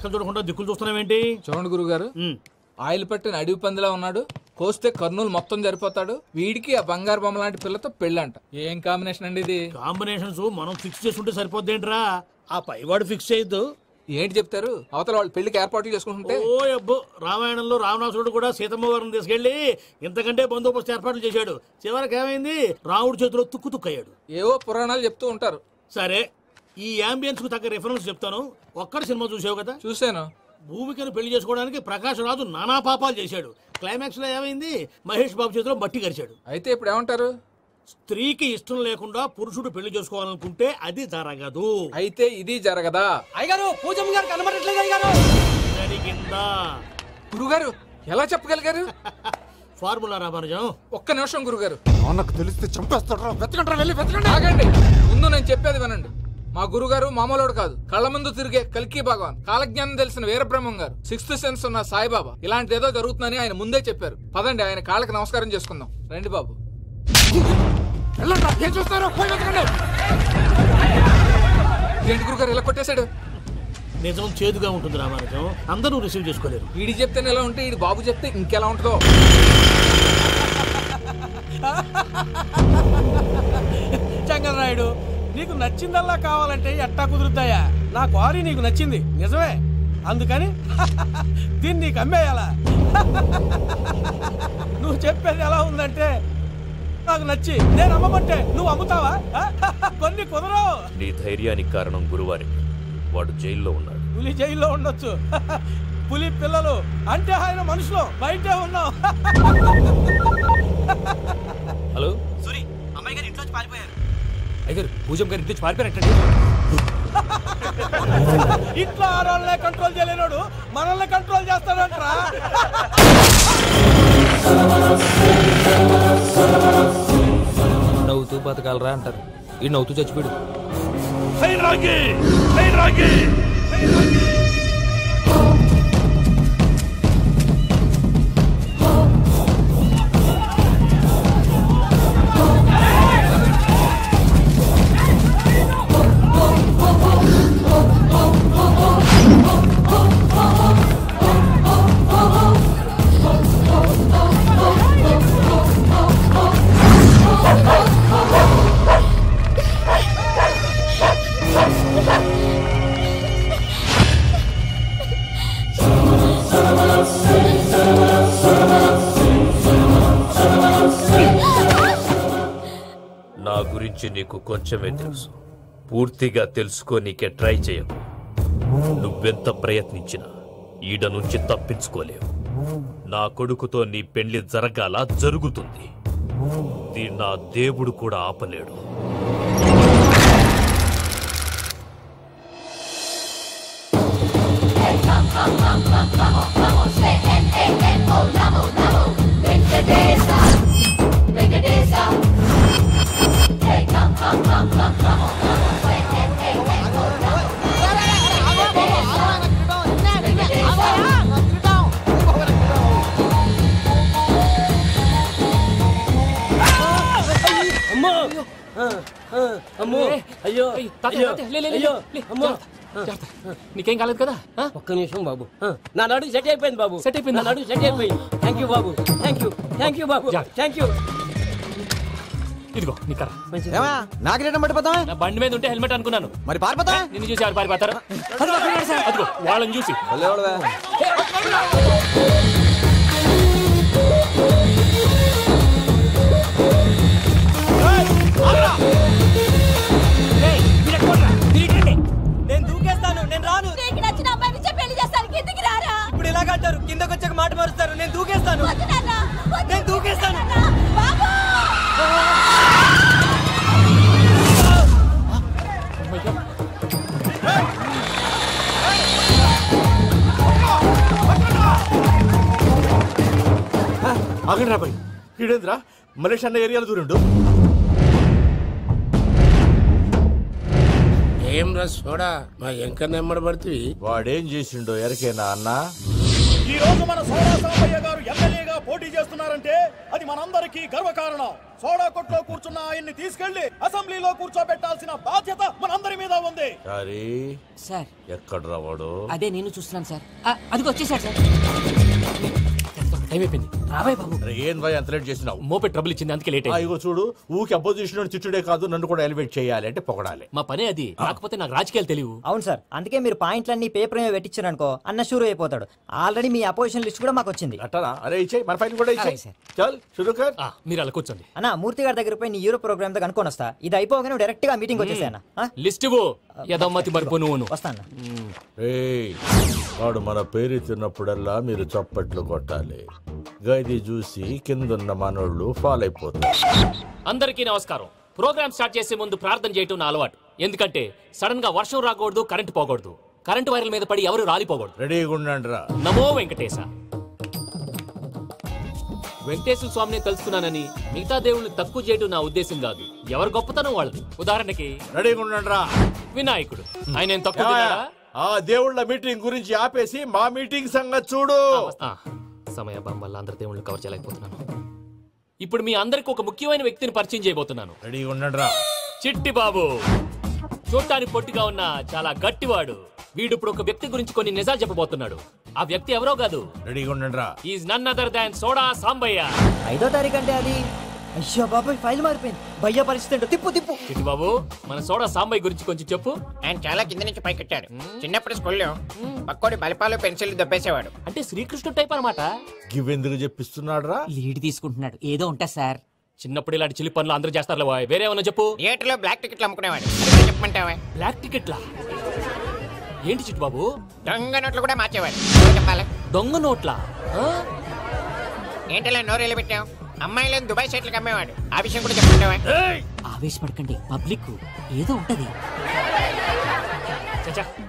లెక్కలు చూడకుండా దిక్కులు చూస్తున్నావేంటి? చూడండి గురుగారు, ఆయిల్ పట్టిన అడవి పందిలా ఉన్నాడు, కోస్తే కర్నూలు మొత్తం జరిపోతాడు, వీడికి ఆ బంగారు బొమ్మ లాంటి పిల్లతో పెళ్ళంట. ఏం కాంబినేషన్ అండి ఇది? కాంబినేషన్స్ మనం ఫిక్స్ చేసుకుంటే సరిపోద్దేంట్రా, ఆ పైవాడు ఫిక్స్ చేయొద్దు. ఏంటి చెప్తారు? అవతల వాళ్ళు పెళ్లికి ఏర్పాట్లు చేసుకుంటుంటే. ఓ అబ్బో, రామాయణంలో రావణాసురుడు కూడా సీతమ్మ వారిని తీసుకెళ్లి ఇంతకంటే బందోబస్తు ఏర్పాట్లు చేశాడు. చివరికి ఏమైంది? రాముడి చేతిలో తుక్కు తుక్కయ్యాడు. ఏవో పురాణాలు చెప్తూ ఉంటారు. సరే, ఈ యాంబియన్స్ కు తగ్గ రిఫరెన్స్ చెప్తాను. ఒక్కడి సినిమా చూసావు కదా? చూశాను. భూమికను పెళ్లి చేసుకోవడానికి ప్రకాష్ రాజు నానా పాపాలు చేశాడు. క్లైమాక్స్ లో ఏమైంది? మహేష్ బాబు చేతిలో మట్టి కరిచాడు. అయితే ఇప్పుడు ఏమంటారు? స్త్రీకి ఇష్టం లేకుండా పురుషుడు పెళ్లి చేసుకోవాలనుకుంటే అది జరగదు. అయితే ఇది జరగదా? అయ్యగారు పూజమ్మ గారు కనబడట్లేదు. అయ్యగారు జరిగిందా? గురుగారు ఎలా చెప్పగలిగారు? ఫార్ములా రామానుజం. ఒక్క నిమిషం గురుగారు. నాకు తెలిస్తే చంపేస్తాడు. వెతకండి, వెళ్ళి వెతకండి. ఆగండి, ముందు నేను చెప్పేది వినండి. మా గురుగారు మామూలుడు కాదు, కళ్ళ ముందు తిరిగే కల్కి భగవాన్, కాలజ్ఞానం తెలిసిన వీరబ్రహ్మం గారు, సిక్స్త్ సెన్స్ ఉన్న సాయిబాబా. ఇలాంటి ఏదో జరుగుతుందని ఆయన ముందే చెప్పారు. పదండి, ఆయన కాళ్ళకి నమస్కారం చేసుకుందాం. రండి బాబు. ఏం చూస్తారు? ఏంటి గురుగారు ఇలా కొట్టేశాడు? నిజం చేదుగా ఉంటుంది రామానుజం, అందరూ రిసీవ్ చేసుకోలేరు. వీడి చెప్తేనే ఎలా ఉంటే ఈడి బాబు చెప్తే ఇంకెలా ఉంటుందో. చంగలరాయుడు, నీకు నచ్చిందల్లా కావాలంటే ఎట్టా కుదురుతాయా? నా క్వారీ నీకు నచ్చింది నిజమే, అందుకని దీన్ని నీకు అమ్మేయాలా? నువ్వు చెప్పేది ఎలా ఉందంటే నాకు నచ్చి నేను అమ్మమంటే నువ్వు అమ్ముతావా? కొన్ని కుదరవు. నీ ధైర్యానికి కారణం గురువారి, వాడు జైల్లో ఉన్నాడు. పులి జైల్లో ఉండొచ్చు, పులి పిల్లలు అంటే ఆయన మనుషులు బయటే ఉన్నావు. హలో సూరి, అమ్మాయి గారు ఇంట్లోంచి పారిపోయారు. అయ్యారు పూజమ్మ గారి ఇంట్లో పారిపోయారంటే ఇంట్లో ఆడవాళ్ళనే కంట్రోల్ చేయలేనోడు మనల్ని కంట్రోల్ చేస్తాడంట్రా. నవ్వుతూ బతకాలరా అంటారు, ఈ నవ్వుతూ చచ్చిపోయాడు. నా గురించి నీకు కొంచెమే తెలుసు, పూర్తిగా తెలుసుకోనీకే ట్రై చేయకు. నువ్వెంత ప్రయత్నించినా ఈడ నుంచి తప్పించుకోలేవు. నా కొడుకుతో నీ పెళ్లి జరగాల జరుగుతుంది. దీన్ని నా దేవుడు కూడా ఆపలేడు. అమ్మో, అయ్యో, నీకేం కాలేదు కదా? ఒక్క నిమిషం బాబు, నా నడు సెట్ అయిపోయింది బాబు. సెట్ అయిపోయింది, నా నడు సెట్ అయిపోయింది. Thank you Babu, thank you Babu, thank you. ఇదిగో నీ కర్ర. నాకు రేటం పట్టిపోతావా? నా బండి మీద ఉంటే హెల్మెట్ అనుకున్నాను. మరి పారిపోతా? నిన్ను చూసి ఎవరు పారిపోతారా? అదిగో వాళ్ళని చూసి. నేను దూకేస్తాను, నేను రాను. నీకు నచ్చిన అమ్మాయి నుంచి పెళ్లి చేస్తాను, కిందకి రారా. ఇప్పుడు ఇలాగంటారు, కిందకి వచ్చాక మాట మారుస్తారు. నేను దూకేస్తాను, వద్దు నాన్న, వద్దు. నేను దూకేస్తాను. బాబు ఆగండి రాబాయ్, ఈడేంద్రా మలేషియా అన్న ఏరియాలో దూరిండు. ఏం రసోడా మా ఎంకన్న ఎమ్మడబడుతుంది. వాడేం చేసిండో ఎరకేనా అన్నా? ఈ రోజు మన సోడా సాంబయ్య గారు ఎమ్మెల్యేగా పోటీ చేస్తున్నారంటే అది మనందరికీ గర్వకారణం. సోడా కొట్లో కూర్చున్న ఆయన్ని తీసుకెళ్లి అసెంబ్లీలో కూర్చోబెట్టాల్సిన బాధ్యత మనందరి మీద ఉంది. సార్ ఎక్కడ రావాడు? అదే నేను చూస్తున్నాను సార్. అది వచ్చేసాడు సార్. టైం అయిపోయింది. రాబాయ్ బాబు. ఏం భయ అంత లేట్ చేసినావు? మోపే ట్రబుల్ ఇచ్చింది, అందుకే లేట్ అయింది. ఇగో చూడు, ఊకి అపోజిషన్ తిట్టుడే కాదు, నన్ను కూడా ఎలివేట్ చేయాలి అంటే పొగడాలి. మా పనే అది. కాకపోతే నాకు రాజకీయాలు తెలియవు. అవును సార్, అందుకే మీరు పాయింట్లన్నీ పేపర్ మీద పెట్టించారు అనుకో అన్న షూర్ అయిపోతాడు. ఆల్రెడీ మీ అపోజిషన్ లిస్ట్ కూడా మాకు వచ్చింది. అట్టనా? అరే ఇచ్చేయి, మన ఫైల్ కూడా ఇచ్చేయి. చల్ షురూ కర్. మీరు అలా కూర్చోండి. అన్న మూర్తి గారి దగ్గర పోయి నీ యూరో ప్రోగ్రామ్ తో కనుక్కొని వస్తా. ఇది అయిపోగానే డైరెక్ట్ గా మీటింగ్ వచ్చేసా అన్న. లిస్ట్ యదమ్మతి మరిపో నువ్వు వస్తాను. వాడు మన పేరు తిన్నప్పుడల్లా మీరు చప్పట్లు కొట్టాలి. గది చూసి కిందున్న మనోళ్ళు ఫాల్ అయిపోతారు. అందరికీ నమస్కారం. ప్రోగ్రామ్ స్టార్ట్ చేసే ముందు ప్రార్థన చేయటం నా అలవాటు. ఎందుకంటే సడన్ గా వర్షం రాకూడదు, కరెంట్ పోకూడదు, కరెంట్ వైర్ల మీద పడి ఎవరు రాలిపోకూడదు. రెడీగా ఉండండి రా. నమో వెంకటేశ. వెంకటేశ్వర స్వామిని తెలుసుకున్నానని మిగతా దేవుళ్ళు తక్కువ చేయడం నా ఉద్దేశం కాదు. ఎవరు గొప్పతనం వాళ్ళది. ఉదాహరణకి రెడీగా ఉండండి రా. వినాయకుడు, ఆయన ఏం తక్కువ తిన్నాడా? ఆ దేవుళ్ళ మీటింగ్ గురించి ఆపేసి మా మీటింగ్ సంగతి చూడు. సమయాభావం వల్ల అందరి దేవుళ్ళు కవర్ చేయలేకపోతున్నాను. ఇప్పుడు మీ అందరికి ఒక ముఖ్యమైన వ్యక్తిని పరిచయం చేయబోతున్నాను. రెడీగా ఉండండి రా. చిట్టి బాబు. చూడటానికి పొట్టిగా ఉన్న చాలా గట్టివాడు. వీడు ఇప్పుడు ఒక వ్యక్తి గురించి కొన్ని నిజాలు చెప్పబోతున్నాడు. ఆ వ్యక్తి ఎవరో కాదు. రెడీగా ఉండండి రా. Is none other than soda Sambaiah. 5వ తారీఖు అంటే అది. అయ్యో బాబాయ్, ఫైల్ మారిపోయింది. భయ్య పరిస్థితి తిప్పు తిప్పు. చిట్టి బాబు, మన సోడా సాంబయ్య గురించి కొంచెం చెప్పు. ఆయన చాలా కింద నుంచి పైకెట్టాడు. చిన్నప్పుడు స్కూల్లో పక్కోడి బలిపాలు పెన్సిల్ దబ్బేసేవాడు. అంటే శ్రీకృష్ణుడు టైప్ అనమాట. గివెందుకు చెప్పిస్తున్నాడు రా? లీడ్ తీసుకుంటున్నాడు. ఏదో ఉంటా సార్. చిన్నప్పుడు ఇలాంటి చిలి పనులు అందరూ చేస్తారు. వేరే ఏమన్నా చెప్పు. థియేటర్ లో బ్లాక్ టికెట్లు అమ్ముకునేవాడు. చెప్పమంటావా? బ్లాక్ టికెట్లా? ఏంటి చిట్టు బాబు? దొంగ నోట్లు కూడా మార్చేవాడు. చెప్పాలి. దొంగ నోట్లా? ఏంటలా నోరేళ్ళు పెట్టావు? అమ్మాయిలను దుబాయ్ సైట్లకు అమ్మేవాడు. ఆ విషయం కూడా చెప్పమంటావా? ఆవేశపడకండి, పబ్లిక్ ఏదో ఉంటది.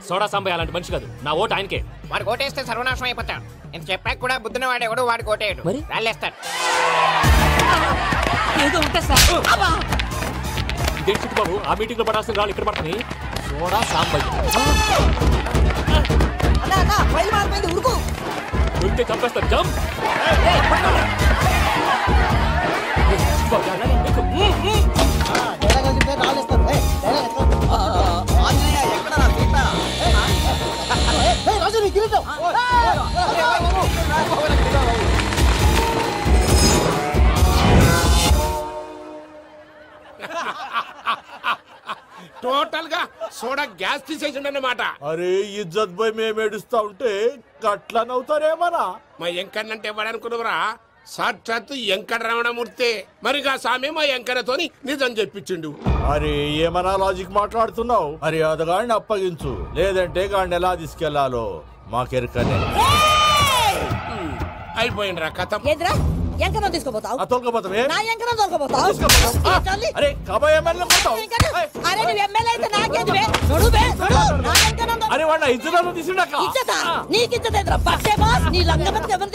సోడా సాంబయ్య అలాంటి మనిషి కాదు. నా ఓటు ఆయనకే. వాడు ఓటేస్తే సర్వనాశనం అయిపోతాడు. ఇంత చెప్పాక కూడా బుద్ధిన వాడు ఎవడు వాడు ఓటేయడు. మరి రాళ్ళేస్తాడు. ఏదో ఉంటా సార్. ఇదే చిట్టు బాబు, ఆ మీటింగ్ లో పడాల్సిన రాళ్ళు ఇక్కడ పడతాయి. సోడా సాంబయ్య ఉరికే చంపేస్తారు. జంప్. టోటల్ గా సోడా గ్యాస్ తీసేసిండన్నమాట. అరే ఇజ్జత్ పోయి మేము ఏడుస్తా ఉంటే గట్లా నవ్వుతారేమన్నా? మా ఎంకన్నంటే ఎవడనుకున్నావురా? సాక్షాత్తు వెంకట రమణమూర్తి. మరిగా సామె మా ఎంకన్నతోని నిజం చెప్పించిండు. అరే ఏమన్నా లాజిక్ మాట్లాడుతున్నావు? అరే అదగాడిని అప్పగించు, లేదంటే గాడిని ఎలా తీసుకెళ్లాలో మాకెరకనే. అయిపోయిండ్రా కథ. ఎంకరం తీసుకోపోతావు? తొలకపోతావే? నా ఎంకరం తొలకపోతావు? అరే కాబోయే ఎమ్మెల్యే పోతావు. అరే నువ్వు ఎమ్మెల్యే అయితే నాకేంది బే? నడువే నడు. నా ఎంకరం అరే వాడు ఇజ్జత్ తీసుకుంటాక. ఇజ్జత నీకు ఇజ్జత ఎదురా బస్సే బాస్. నీ లంగమతి ఎవరు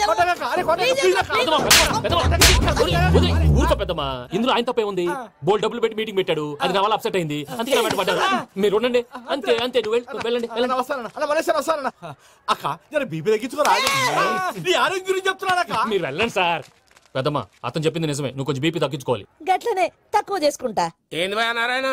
ఊరుకో పెద్దమ్మా. ఇందులో ఆయన తప్పే ఉంది. బోల్ డబ్బులు పెట్టి మీటింగ్ పెట్టాడు. అది నా వల్ల అప్సెట్ అయింది. అందుకే నా పడ్డారు. మీరు ఉండండి. అంతే అంతే. నువ్వు వెళ్ళండి. అక్క జర బీపీ తగ్గించుకోరా. నీ ఆరోగ్యం గురించి చెప్తున్నాను అక్క. మీరు వెళ్ళండి సార్. పెద్దమ్మా, అతను చెప్పింది నిజమే. నువ్వు కొంచెం బీపీ తగ్గించుకోవాలి. గట్లనే తక్కువ చేసుకుంటా. ఏంది భయ నారాయణ,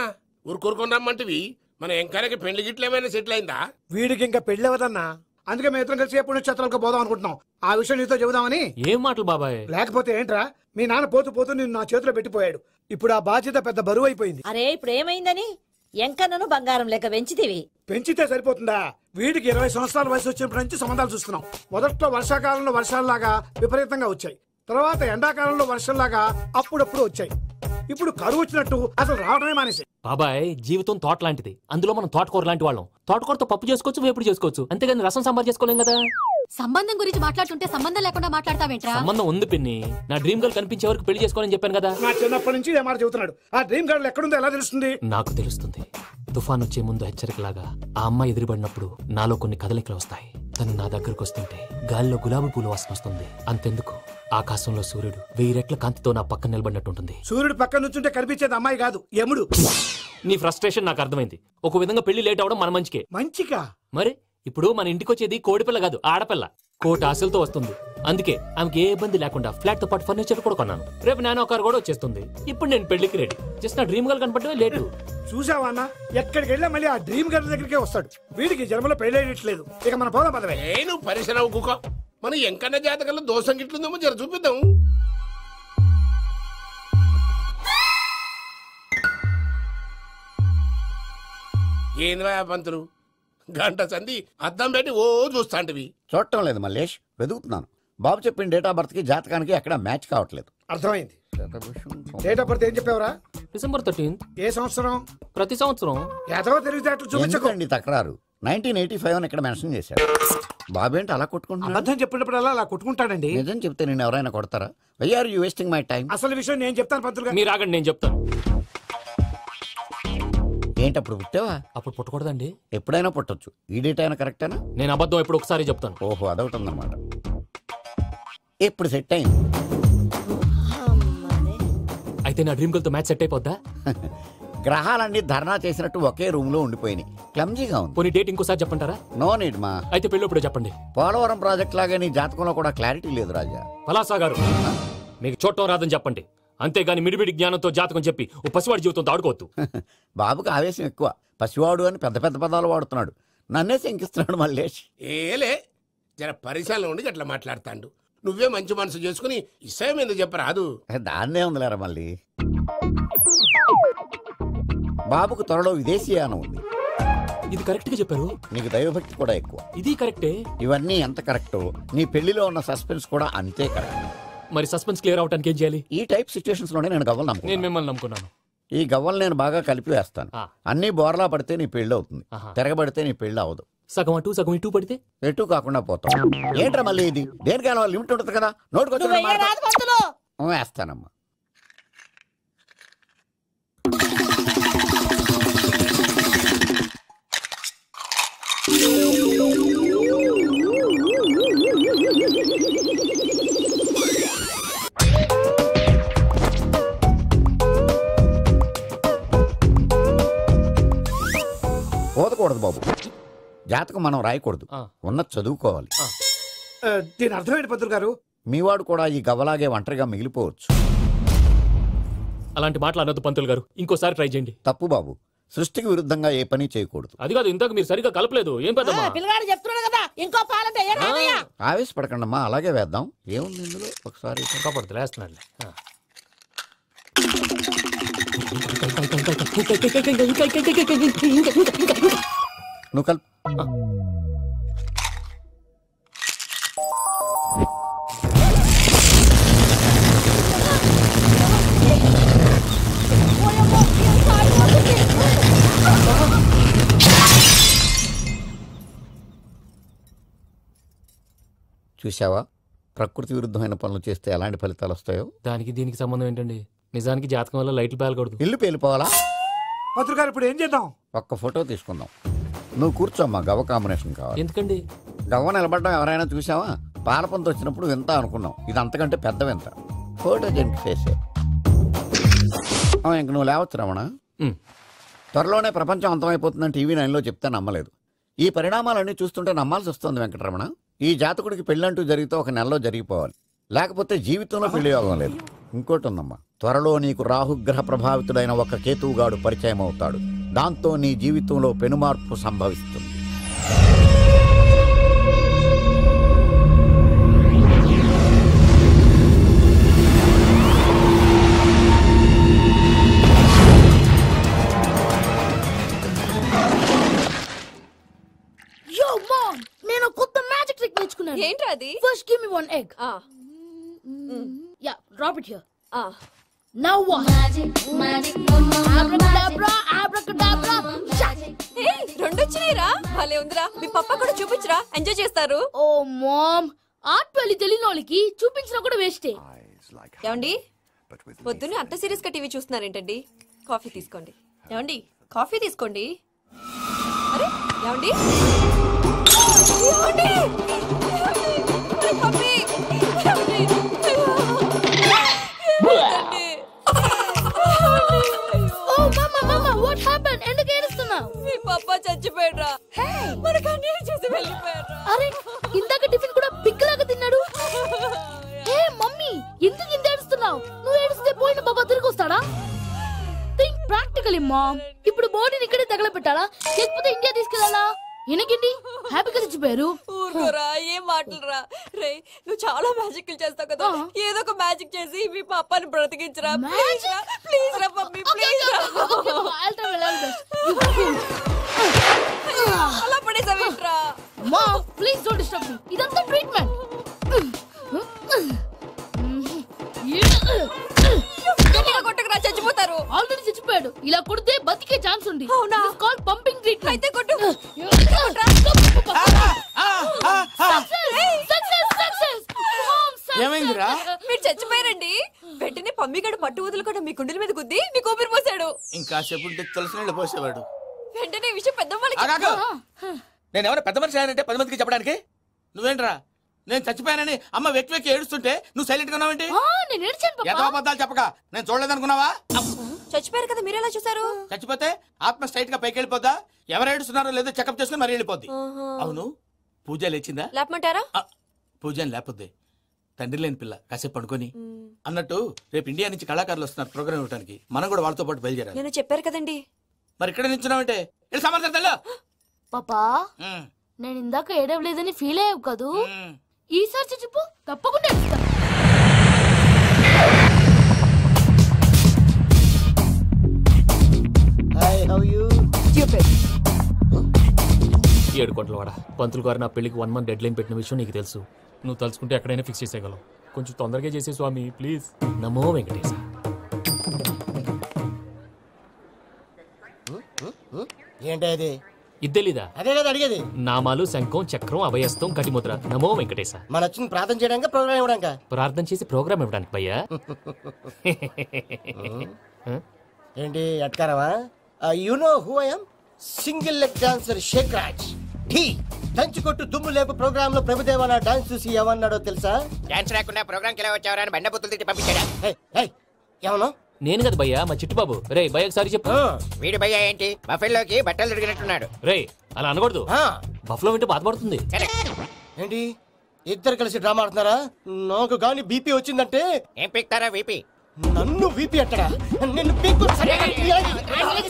ఊరుకూరుకొని రమ్మంటివి? మన ఎంకరకి పెళ్లి గిట్లు ఏమైనా సెటిల్ అయిందా? వీడికి ఇంకా పెళ్లి అవ్వదన్నా. అందుకే మేము ఇద్దరం కలిసి పుణ్యక్షేత్రాలకు పోదాం అనుకుంటున్నాం. ఆ విషయం నీతో చెబుదామని. ఏం మాటలు బాబాయ్? లేకపోతే ఏంట్రా, మీ నాన్న పోతూ పోతూ నిన్ను నా చేతిలో పెట్టిపోయాడు. ఇప్పుడు ఆ బాధ్యత పెద్ద బరువు అయిపోయింది. అరే ఇప్పుడు ఏమైందని? ఎంకన్నను బంగారం లెక్క పెంచితివి. పెంచితే సరిపోతుందా? వీడికి 20 సంవత్సరాల వయసు వచ్చినప్పటి నుంచి సంబంధాలు చూస్తున్నాం. మొదట్లో వర్షాకాలంలో వర్షాలలాగా విపరీతంగా వచ్చాయి. తర్వాత ఎండాకాలంలో వర్షంలాగా అప్పుడప్పుడు వచ్చాయి. ఇప్పుడు కరువు వచ్చినట్టు అసలు రావడమే మానేసి. బాబాయ్, జీవితం తోట లాంటిది. అందులో మనం తోటకూర లాంటి వాళ్ళం. తోటకూరతో పప్పు చేసుకోవచ్చు, వేపుడు చేసుకోవచ్చు. అంతేగాని రసం సాంబార్ చేసుకోలేం కదా. సంబంధం గురించి మాట్లాడుతుంటే సంబంధం లేకుండా మాట్లాడతావేంట్రా? సంబంధం ఉంది పిన్ని. నా డ్రీమ్ గర్ల్ కనిపించే వరకు పెళ్లి చేసుకోవాలని చెప్పాను కదా. నా చిన్నప్పటి నుంచి ఏ మాట చెబుతున్నాడు. ఆ డ్రీమ్ గర్ల్ ఎక్కడుందో ఎలా తెలుస్తుంది? నాకు తెలుస్తుంది. తుఫాన్ వచ్చే ముందు హెచ్చరికలాగా ఆ అమ్మాయి ఎదురుపడినప్పుడు నాలో కొన్ని కదలికలు వస్తాయి. తను నా దగ్గరకు వస్తుంటే గాలిలో గులాబీ పూలు వాసన వస్తుంది. అంతెందుకు, ఆకాశంలో సూర్యుడు 1000 రెట్ల కాంతితో నా పక్కన నిలబడినట్టుంటుంది. సూర్యుడు పక్కన నుంచుంటే కనిపించేది అమ్మాయి కాదు, యముడు. నీ ఫ్రస్ట్రేషన్ నాకు అర్థమైంది. ఒక విధంగా పెళ్లి లేట్ అవడం మన మంచికే. మంచిగా? మరి ఇప్పుడు మన ఇంటికి వచ్చేది కోడిపిల్ల కాదు, ఆడపిల్ల. కోటి ఆశలతో వస్తుంది. అందుకే ఆమెకి ఏ ఇబ్బంది లేకుండా ఫ్లాట్ తో పాటు ఫర్నిచర్ కూడా కొన్నాను. రేపు నానో కారు కూడా వచ్చేస్తుంది. ఇప్పుడు నేను పెళ్లికి రెడీ. జస్ట్ నా డ్రీమ్ గర్ల్ కనపడమే లేటు. చూసావా అన్న, ఎక్కడికి వెళ్ళా మళ్ళీ ఆ డ్రీమ్ గర్ల్ దగ్గరికే వస్తాడు. వీడికి జన్మలో పెళ్ళేయట్లేదు. ఇక మన పోదాం పదవే. నేను పరిశ్రమ కుక మన ఎంకన్న జాతకంలో దోషం గిట్లుందేమో జర చూపిద్దాం. ఏంది పంతులు గంట సంధి అద్దం పెట్టి ఓ చూస్తాంటివి. చూడటం లేదు మల్లేష్, వెతుకుతున్నాను. బాబు చెప్పిన డేట్ ఆఫ్ బర్త్ కి జాతకానికి ఎక్కడ మ్యాచ్ కావట్లేదు. అర్థమైంది. డేట్ ఆఫ్ బర్త్ ఏం చెప్పావురా? December 13th. ఏ సంవత్సరం? ప్రతి సంవత్సరం. ఎంతవో తెలివితేటలు చూపించకండి. తక్రారు 1985 అని ఇక్కడ మెన్షన్ చేశాడు. బాబు ఏంటి అలా కొట్టుకుంటున్నాడు? అబద్ధం చెప్పినప్పుడు అలా కొట్టుకుంటాడండి. నిజం చెప్తే నేను ఎవరైనా కొడతారా? Why are you wasting my time? అసలు విషయం నేను చెప్తాను పంతులు గారు. మీరు ఆగండి, నేను చెప్తాను. ఏంటి అప్పుడు పుట్టావా? అప్పుడు పుట్టకూడదండి. ఎప్పుడైనా పుట్టొచ్చు. ఈ డేట్ అయినా కరెక్టేనా? నేను అబద్ధం ఎప్పుడు ఒకసారి చెప్తాను. ఓహో, అదొకటి ఉందన్నమాట. ఇప్పుడు సెట్ అయింది. అయితే నా డ్రీమ్ గర్ల్ తో మ్యాచ్ సెట్ అయిపోద్దా? గ్రహాలన్నీ ధర్నా చేసినట్టు ఒకే రూమ్ లో ఉండిపోయినాయి. క్లమ్జీగా ఉంది. పోనీ డేట్ ఇంకోసారి చెప్పంటారా? నో నీడ్ మా. అయితే పెళ్ళిప్పుడే చెప్పండి. పోలవరం ప్రాజెక్ట్ లాగా నీ జాతకంలో కూడా క్లారిటీ లేదు రాజా. పలాసా గారు, మీకు చూడటం రాదని చెప్పండి. అంతేగాని మిడిమిడి జ్ఞానంతో జాతకం చెప్పి ఓ పసివాడి జీవితంతో ఆడుకోవద్దు. బాబుకి ఆవేశం ఎక్కువ. పసివాడు అని పెద్ద పెద్ద పదాలు వాడుతున్నాడు. నన్నే శంకిస్తున్నాడు మల్లేష్. ఏలే జర పరిశ్రమలో ఉండి అట్లా మాట్లాడతాడు. నువ్వే మంచి మనసు చేసుకుని ఇష్టం ఎందుకు చెప్పరాదు? దాన్నే ఉందిలేరా మళ్ళీ. బాబుకు త్వరలో విదేశీయానం ఉంది. ఇది కరెక్ట్ గా చెప్పారు. నీకు దైవభక్తి కూడా ఎక్కువ. ఇది కరెక్టే. ఇవన్నీ ఎంత కరెక్టో నీ పెళ్లిలో ఉన్న సస్పెన్స్ కూడా అంతే కరెక్ట్. మరి సస్పెన్స్ క్లియర్ అవడానికి ఏం చేయాలి? ఈ టైప్ సిచ్యువేషన్స్ లోనే నేను గవ్వలు నమ్ముకున్నాను. నేను మిమ్మల్ని నమ్ముకున్నాను. ఈ గవ్వలు నేను బాగా కలిపి వేస్తాను. అన్ని బోర్లా పడితే నీ పెళ్లి అవుతుంది. తిరగబడితే నీ పెళ్లి అవదు. సగం అటు సగం ఇటు పడితే ఎటు కాకుండా పోతాం. ఏంట్రా మళ్ళీ ఇది? దేనికైనా లిమిట్ ఉంటుంది కదా. నోటుకొచ్చి వేస్తానమ్మా. పోదకూడదు బాబు. జాతకం మనం రాయకూడదు, ఉన్నది చదువుకోవాలి. దీని అర్థమేంటి పంతులు గారు? మీవాడు కూడా ఈ గవ్వలాగే ఒంటరిగా మిగిలిపోవచ్చు. అలాంటి మాటలు అనొద్దు పంతులు గారు. ఇంకోసారి ట్రై చేయండి. తప్పు బాబు. సృష్టికి విరుద్ధంగా ఏ పని చేయకూడదు. అది కాదు, ఇంతకు మీరు సరిగా కలపలేదు. ఏం పెద్దమ్మా? పిల్లగాడు చెప్తున్నాడు కదా, ఇంకో పాలంటే ఆవేశపడకండమ్మా, అలాగే వేద్దాం. ఏముంది ఇందులో? ఒకసారి కాపాడుతు వేస్తున్నాడు. నువ్వు కల్. చూసావా, ప్రకృతి విరుద్ధమైన పనులు చేస్తే ఎలాంటి ఫలితాలు వస్తాయో. దానికి దీనికి సంబంధం ఏంటండి? నిజానికి జాతకం వల్ల లైట్లు పేలకూడదు. ఇల్లు పేలిపోవాలా? పంతులు గారు ఇప్పుడు ఏం చేద్దాం? ఒక్క ఫోటో తీసుకుందాం. నువ్వు కూర్చోమ్మా. గవ్వ కాంబినేషన్ కావాలి. ఎందుకండి? గవ్వ నిలబడడం ఎవరైనా చూసావా? పాలపంత వచ్చినప్పుడు వింత అనుకున్నాం. ఇది అంతకంటే పెద్ద వింత. ఫోటో జెంట్ ఫేసే. ఇంక నువ్వు లేవచ్చు రమణ. త్వరలోనే ప్రపంచం అంతమైపోతుందని టీవీ 9లో చెప్తే నమ్మలేదు. ఈ పరిణామాలన్నీ చూస్తుంటే నమ్మాల్సి వస్తుంది వెంకటరమణ. ఈ జాతకుడికి పెళ్ళంటూ జరిగితే ఒక నెలలో జరిగిపోవాలి, లేకపోతే జీవితంలో పెళ్లి యోగం లేదు. ఇంకోటి ఉందమ్మా, త్వరలో నీకు రాహుగ్రహ ప్రభావితుడైన ఒక కేతువుగాడు పరిచయం అవుతాడు. దాంతో నీ జీవితంలో పెనుమార్పు సంభవిస్తుంది. నేను కొత్త మ్యాజిక్ ట్రిక్ నేర్చుకున్నాను. ఏంట్రా అది? First give me one egg. Yeah, drop it here. Now what? అబ్రాకడాబ్రా, అబ్రాకడాబ్రా. ఏయ్, రెండు వచ్చినాయిరా. భలే ఉందిరా. మీ పప్ప కూడా చూపించరా, ఎంజాయ్ చేస్తారు. ఓ మామ్, ఆర్ట్ వెళ్ళి తెలియని వాళ్ళకి చూపించినా కూడా వేస్టే. ఏమండి, పొద్దున్నే అంత సీరియస్ గా టీవీ చూస్తున్నారేంటండి? కాఫీ తీసుకోండి. ఏమండి, కాఫీ తీసుకోండి. అరే ఏమండి, ఎందుకు ఏడుస్తున్నావు? మీ పప్ప చచ్చిపోయాడ్రా. మనకు అన్యాయం చేసి వెళ్ళిపోయాడ్రా. అరే ఇందాక టిఫిన్ కూడా పిక్క తీసుకెళ్ళి మామ్. ఇప్పుడు బాడీని ఇక్కడే తగలబెట్టాలా లేకపోతే ఇండియా తీసుకెళ్ళాలా? ఎనకండి హ్యాపీగా చచ్చిపోయారు. ఊరుకోరా, ఏం మాటలురా. రే, నువ్వు చాలా మ్యాజిక్ చేస్తావు కదా, ఏదో ఒక మ్యాజిక్ చేసి మీ పాపాని బ్రతికించరా. ప్లీజ్ రా మమ్మీ, ప్లీజ్ రా. అలా పడేసావేంట్రా? Mom please don't disturb me. ఇదంతా ట్రీట్మెంట్. గట్టిగా కొట్టకురా, చచ్చిపోతారు. ఆల్రెడీ చచ్చిపోయాడు. ఇలా కొడితే బతికే ఛాన్స్ ఉంది. అవునా? It's called pumping treatment. అయితే కొట్టు. ఏమైందిరా? మీరు చచ్చిపోయారండి. వెంటనే పమ్మిగాడు పట్టు వదులుకుండా మీ గుండెల మీద గుద్ది మీకు ఊపిరి పోసాడు. ఇంకా చెప్పుంటే తెలిసిన వాళ్ళు పోసేవాడు. వెంటనే ఈ విషయం పెద్ద వాళ్ళకి నేను ఎవరైనా పెద్ద మనిషి అయ్యానంటే 10 మందికి చెప్పడానికి. నువ్వేంట్రా నేను చచ్చిపోయానని అమ్మ వెక్కి వెక్కి ఏడుస్తుంటే నువ్వు సైలెంట్ గా ఉన్నావేంటి? నేను ఏడ్చాను ఎంతో అబద్ధాలు చెప్పక నేను చూడలేదనుకున్నావా? చచ్చిపోయారు కదా, మీరెలా చూసారు? చచ్చిపోతే ఆత్మ స్ట్రైట్ గా పైకి వెళ్ళిపోద్దా? ఎవరు ఏడుస్తున్నారో లేదో చెకప్ చేసుకుని మరీ వెళ్ళిపోద్ది. అవును, పూజ లేచిందా? లేపమంటారా? పూజ లేకపోద్ది. తండ్రి లేని పిల్ల, కాసేపు పడుకొని. అన్నట్టు రేపు ఇండియా నుంచి కళాకారులు వస్తున్నారు ప్రోగ్రామ్ ఇవ్వడానికి. మనం కూడా వాళ్ళతో పాటు బయలుదేరాలి. నేను చెప్పారు కదండి. మరి ఇక్కడ నిల్చున్నావంటే సమాధానం. పాపా, నేను ఇందాక ఏడవలేదని ఫీల్ అయ్యావు కదూ? ఈసారి చచ్చిపో, తప్పకుండా ఏడుస్తా. 7 కోట్ల వాడ పంతులు గారు నా పెళ్లికి 1 మంత్ డెడ్ లైన్ పెట్టిన విషయం నీకు తెలుసు. నువ్వు తలుచుకుంటే ఎక్కడైనా ఫిక్స్ చేసేయగలవు. కొంచెం తొందరగా చేసే స్వామి ప్లీజ్. నమో వెంకటేశ. ఏంటి అది? ఇది తెలీదా? అదే కదా అడిగేది. నామాలు శంఖం చక్రం అభయస్తం కటిముద్ర. నమో వెంకటేశ. మన వచ్చింది ప్రార్థన చేయడానికి, ప్రోగ్రామ్ ఇవ్వడానికి. ప్రార్థన చేసి ప్రోగ్రామ్ ఇవ్వడానికి భయ్యా. ఏంటి అట్కారవా? You know who I am? Single leg dancer Shaik Raj. దంచుకొట్టు దుమ్ము లేపు ప్రోగ్రామ్ లో ప్రభుదేవ నా డాన్స్ చూసి ఏమన్నాడో తెలుసా? డాన్స్ రాకుండా ప్రోగ్రామ్ కి ఎలా వచ్చావరా అని బండ బుద్ధులు తిట్టి పంపించాడా? ఏమన్నా? నేను కదా భయ్యా, మా చిట్టుబాబు. రే భయ్య ఒకసారి చెప్పు. వీడి భయ్య ఏంటి బఫెల్లోకి బట్టలు తిరిగినట్టున్నాడు. రే అలా అనకూడదు, బఫ్లో వింటే బాధపడుతుంది. ఏంటి ఇద్దరు కలిసి డ్రామా ఆడుతున్నారా? నాకు గాని బీపీ వచ్చిందంటే ఏం పీక్తారా వీపీ? నన్ను బీపీ అట్టడా? నిన్ను పీక్కు.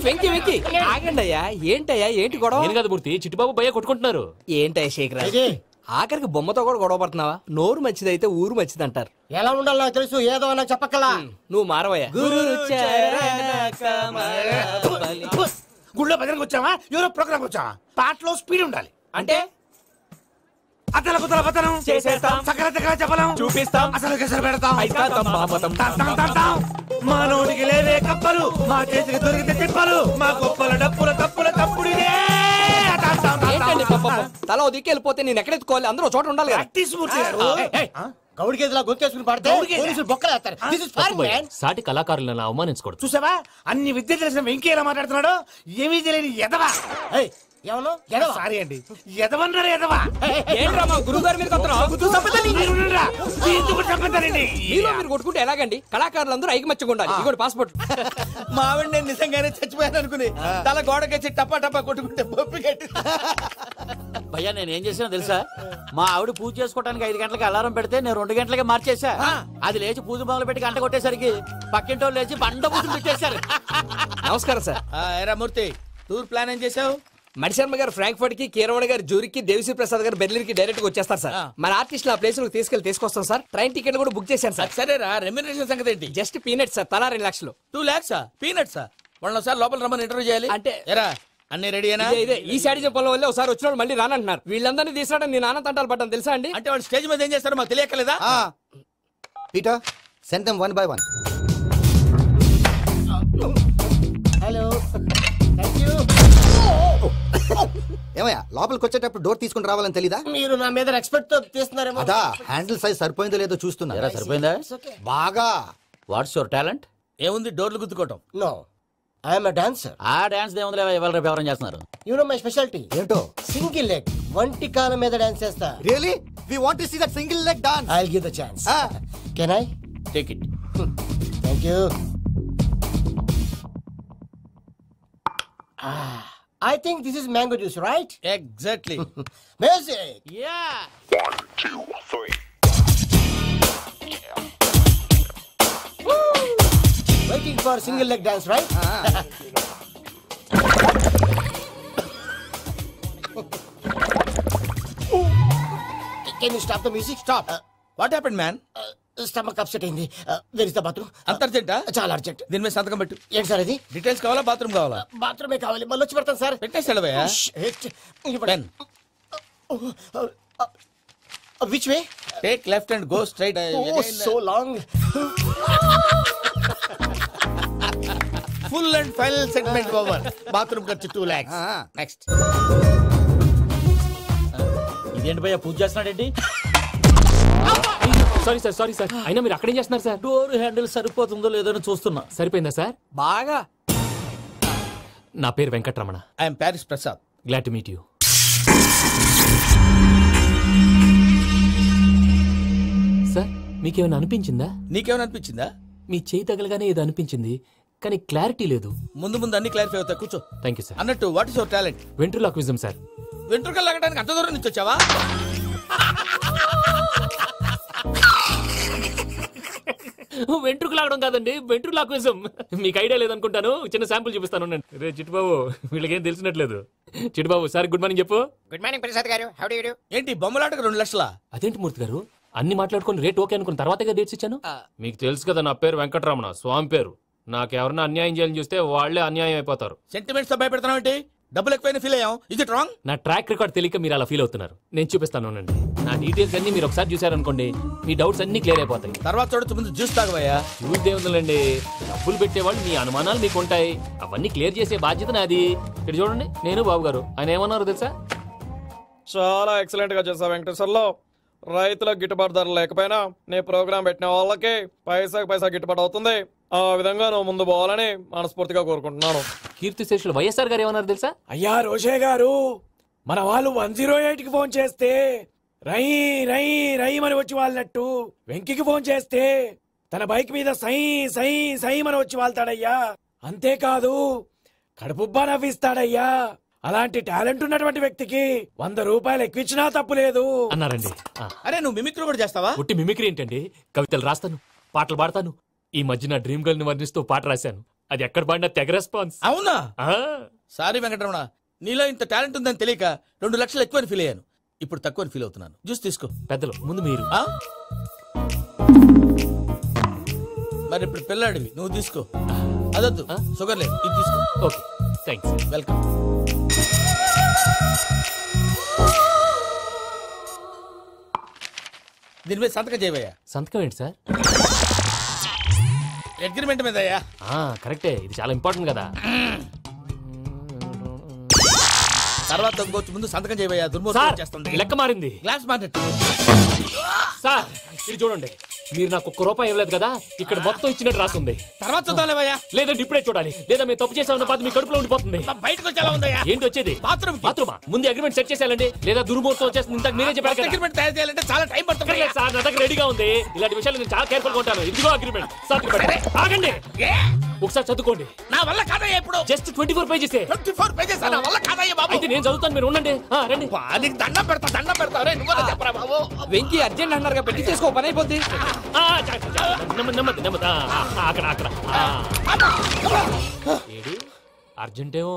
వెంకీ వెంకీ ఆగండి అయ్యా. ఏంటయ్యా ఏంటి గొడవ? నేను కదా మూర్తి, చిట్టుబాబు భయ్య కొట్టుకుంటున్నారు. ఏంటయ్యా శేఖర్, ఆఖరికి బొమ్మతో కూడా గొడవ పడుతున్నావా? నోరు మంచిదైతే ఊరు మంచిది అంటారు. ఎలా ఉండాలో నాకు తెలుసు, ఏదో నాకు చెప్పక్కలా. నువ్వు మారవయ్యా. గుళ్ళో భజనకు వచ్చావా? ఎవరో ప్రోగ్రామ్ వచ్చావా? పాటలో స్పీడ్ ఉండాలి. అంటే అతల కుతల పతనం చేసేస్తాం, సకల దగ్గర చెప్పలేం, చూపిస్తాం, అసలు గసలు పెడతాం. అయితాం. మానవుడికి లేవే కప్పలు, మా చేతికి దొరికితే తిప్పలు, మా గొప్పల డప్పుల తప్పుల తప్పుడిదే. ఏంటండి తల దిక్కి వెళ్ళిపోతే నేను ఎక్కడ ఎత్తుకోవాలి? అందరూ చోట ఉండాలి కదా. గౌడికి ఎదులా గొంతేసుకుని పాడితే పోలీసులు బొక్కలేస్తారు. సాటి కళాకారులను అవమానించకూడదు. చూసావా అన్ని విద్య తెలిసిన వెంకీ ఎలా మాట్లాడుతున్నాడు? ఏమీ తెలియని ఎదవా. సారీ అండి, ఎదవన్నారు ఎదవా. ఏంట్రా మా గురువు గారి మీద మీరు కొట్టుకుంటే ఎలాగండి? కళాకారులందరూ ఐకమత్యంగా ఉండాలి. ఇదిగోటి పాస్పోర్ట్. మా ఆవిడ నేను నిజంగానే చచ్చిపోయాను అనుకుని తల గోడకొచ్చి టపా టపా కొట్టుకుంటే బొప్పి కట్టి. భయ్యా నేను ఏం చేసానో తెలుసా? మా ఆవిడ పూజ చేసుకోవడానికి 5 గంటలకి అలారం పెడితే నేను 2 గంటలకి మార్చేసా. అది లేచి పూజ మొదలు పెట్టి గంట కొట్టేసరికి పక్కింటోళ్ళు లేచి బండ పూజలు పెట్టేశారు. నమస్కారం సార్. ఏరా మూర్తి, టూర్ ప్లాన్ ఏం చేసావు? మణిశర్మ గారు ఫ్రాంక్ఫర్ట్ కి, కీరవాణి గారు జూరికి, దేవిశ్రీ ప్రసాద్ గారు బెర్లిన్ కి డైరెక్ట్ గా వచ్చేస్తారు సార్. మన ఆర్టిస్ట్ ఆ ప్లేస్ తీసుకొస్తాం సార్. ట్రైన్ టికెట్ కూడా బుక్ చేశాను సార్. సరేరా, రెమ్యూనరేషన్ సంగతి ఏంటి? జస్ట్ పీనట్స్ సార్, తలా 2 లక్షలు. 2 lakhs పీనట్స్? వాళ్ళని ఒకసారి లోపల రమ్మని ఇంటర్వ్యూ చేయాలి. అంటే ఎరా అన్ని రెడీ అయినా? ఇదే ఈ సాడి చెప్పడం వల్ల ఒకసారి వచ్చిన వాళ్ళు మళ్ళీ రానంటున్నారు. వీళ్ళందరినీ తీసుకురావడం నేను ఆనంద తంటాలు పడ్డాను తెలుసా అండి. అంటే వాళ్ళు స్టేజ్ మీద ఏం చేస్తారో మాకు తెలియకలేదా? Peter send them 1 by 1. Hello, thank you. ఏమయ్యా లోపలికి వచ్చేటప్పుడు డోర్ తీసుకుని రావాలని తెలీదా? మీరు నా మీద ఎక్స్పెక్ట్ తో తీస్తున్నారేమో. అదా హ్యాండిల్ సైజ్ సరిపోయిందో లేదో చూస్తున్నా. సరిపోయిందా? బాగా. What's your talent? ఏముంది, డోర్లు గుద్దుకోవటం. No, I am a dancer. ఆ డాన్స్ దేవుందిలే, ఇవాళ రేపు ఎవరైనా చేస్తున్నారు. యు నో మై స్పెషాలిటీ ఏంటో? సింగిల్ లెగ్, వంటి కాలం మీద డాన్స్ చేస్తా. Really we want to see that single leg dance. I will give the chance. Can I take it? Thank you. I think this is mango juice, right? Exactly. Music. Yeah. 1, 2, 3. Waiting for single leg dance, right? Can you stop the music? Stop. What happened man? Stomach upset అయింది. Where is the bathroom? అంత అర్జెంటా? చాలా urgent. దీని మీద సంతకం పెట్టు. ఏంటి sir ఇది? డీటెయిల్స్ కావాలా బాత్రూమ్ కావాలా? బాత్రూమే కావాలి, మళ్ళీ వచ్చి పెడతాను సార్. పెట్టేసాడవయ్యా. Pen. Which way? Take left and go straight. Oh so long. Full and final segment over. Bathroom ఖర్చు 2 lakhs. నెక్స్ట్. ఇదేంటి భయ్యా పూజ చేస్తున్నాడేంటి? సారీ సార్ అయినా మీరు అక్కడేం చేస్తున్నారు సార్? డోర్ హ్యాండిల్ సరిపోతుందో లేదో అని చూస్తున్నా. సరిపోయిందా సార్? బాగా. నా పేరు Venkataramana. I'm Paris Prasad. Glad to meet you. Sir మీకేమైనా అనిపించిందా? నీకేమైనా అనిపించిందా? మీ చేయి తగలగానే ఏదో అనిపించింది, కానీ క్లారిటీ లేదు. ముందు అన్ని క్లారిఫై అవుతాయి, కూర్చో. Thank you sir. అన్నట్టు what is your talent? Ventriloquism sir. వెంట్రుకలు లాగడానికి అంత దూరం నుంచి వచ్చావా? వెంట్రుకు లాగడం కాదండి, వెంట్రులాక్విజం. మీకు ఐడియా లేదనుకుంటాను, చిన్న శాంపుల్ చూపిస్తాను. రే చిట్టుబాబు, వీళ్ళకేం తెలిసినట్లేదు. చిట్టుబాబు సార్ గుడ్ మార్నింగ్ చెప్పు. Good morning Prasad garu. How do you do? ఏంటి బొమ్మలాటకు 2 లక్షలా? అదేంటి మూర్తి గారు, అన్ని మాట్లాడుకొని రేట్ ఓకే అనుకున్న తర్వాతగా డేట్స్ ఇచ్చాను. మీకు తెలుసు కదా నా పేరు వెంకటరమణ, స్వామి పేరు. నాకెవరన్నా అన్యాయం చేయాలని చూస్తే వాళ్లే అన్యాయం అయిపోతారు. సెంటిమెంట్స్ తో భయపెడతావు ఏంటి? డబ్బులు ఎక్కువైనా ఫీల్ అయ్యాం. ఇది రాంగ్. నా ట్రాక్ రికార్డ్ తెలియక మీరు అలా ఫీల్ అవుతున్నారు. నేను చూపిస్తాను అండి. నా డీటెయిల్స్ అన్ని మీరు ఒకసారి చూసారనుకోండి, మీ డౌట్స్ అన్ని క్లియర్ అయిపోతాయి. తర్వాత చూడొచ్చు, ముందు జ్యూస్ తాగవయ్యా. జ్యూస్ దేవుందండి, డబ్బులు పెట్టేవాళ్ళు మీ అనుమానాలు మీకు ఉంటాయి, అవన్నీ క్లియర్ చేసే బాధ్యత నాది. ఇక్కడ చూడండి, నేను బాబు గారు. ఆయన ఏమన్నారు తెలుసా? చాలా ఎక్సలెంట్ గా చేసావు వెంకటేశ్వర్లో. రైతులకు గిట్టుబాటు ధర లేకపోయినా నీ ప్రోగ్రాం పెట్టిన వాళ్ళకి పైసాకి పైసా గిట్టుబాటు అవుతుంది. ఆ విధంగా నువ్వు ముందు పోవాలని మనస్ఫూర్తిగా కోరుకుంటున్నాను. కీర్తి శేషులు వైఎస్ఆర్ గారు ఏమన్నారు తెలుసా? అయ్యా రోషే గారు, మన వాళ్ళు 108కి ఫోన్ చేస్తే రై రై రై అని వచ్చి వాళ్ళనట్టు, వెంకికి ఫోన్ చేస్తే తన బైక్ మీద సై సై సై అని వచ్చి వాళ్తాడయ్యా. అంతేకాదు కడుపుబ్బా నవ్విస్తాడయ్యా. అలాంటి టాలెంట్ ఉన్నటువంటి వ్యక్తికి 100 రూపాయలు ఎక్కువచ్చినా తప్పు లేదు అన్నారండి. అరే నువ్వు మిమిక్రీ కూడా చేస్తావా? ఉట్టి మిమిక్రీ ఏంటండి, కవితలు రాస్తాను, పాటలు పాడతాను. ఈ మధ్య నా డ్రీమ్ గర్ల్ ని వర్ణిస్తూ పాట రాశాను, అది ఎక్కడ పాడినా తెగ రెస్పాన్స్. అవునా? సారీ వెంకటరమణ, నీలో ఇంత టాలెంట్ ఉందని తెలియక 2 లక్షలు ఎక్కువని ఫీల్ అయ్యాను. ఇప్పుడు తక్కువని ఫీల్ అవుతున్నాను. జ్యూస్ తీసుకో. పెద్దలు ముందు మీరు. మరి ఇప్పుడు పిల్లాడివి, నువ్వు తీసుకో. అదొద్దు, షుగర్ లేదు, ఇది తీసుకో. Okay thanks. వెల్కమ్. దీని మీద సంతకం చేయవయ్యా. సంతకం ఏంటి సార్? అగ్రిమెంట్ మీద అయ్యా. కరెక్టే, ఇది చాలా ఇంపార్టెంట్ కదా. తర్వాత ఇంకొచ్చి ముందు సంతకం చేయవయ్యా. దుర్మోహం చేస్తుంది. లెక్క మారింది. Glass market. సార్ ఇది చూడండి, మీరు నాకు 1 రూపాయి ఇవ్వలేదు కదా, ఇక్కడ మొత్తం ఇచ్చినట్టు రాస్తుంది. తర్వాత చూద్దాంలేవయ్యా. లేదంటే ఇప్పుడే చూడాలి, లేదా మీరు తప్పు చేసామన్న బాధ మీ కడుపులో ఉండిపోతుంది. బయటకు వచ్చేలా ఉందయ్యా. ఏంటి వచ్చేది? బాత్రూమా? ముందు అగ్రిమెంట్ సెట్ చేసేయాలండి, లేదా దుర్మూర్తం వచ్చేస్తుంది. ఇంతకు మీరే చెప్పారు కదా. అగ్రిమెంట్ తయారు చేయాలంటే చాలా టైం పడుతుంది సార్. నా దగ్గర రెడీగా ఉంది. ఇలాంటి విషయాలు నేను చాలా కేర్ఫుల్ గా ఉంటాను. ఇదిగో అగ్రిమెంట్. ఆగండి, ఒకసారి చదువుకోండి. నా వల్ల కాదయ్యా. ఇప్పుడు జస్ట్ 24 పేజెస్. 24 పేజెస్ నా వల్ల కాదయ్యా బాబు. అయితే నేను చదువుతాను, మీరు ఉండండి. రండి. నీకు దండం పెడతా. నువ్వు చెప్పరా బాబు. వెంకీ అర్జెంట్ అన్నారుగా, పెట్టి చేసుకో, పని అయిపోద్ది. నెమ్మది అక్కడ అర్జెంటేమో.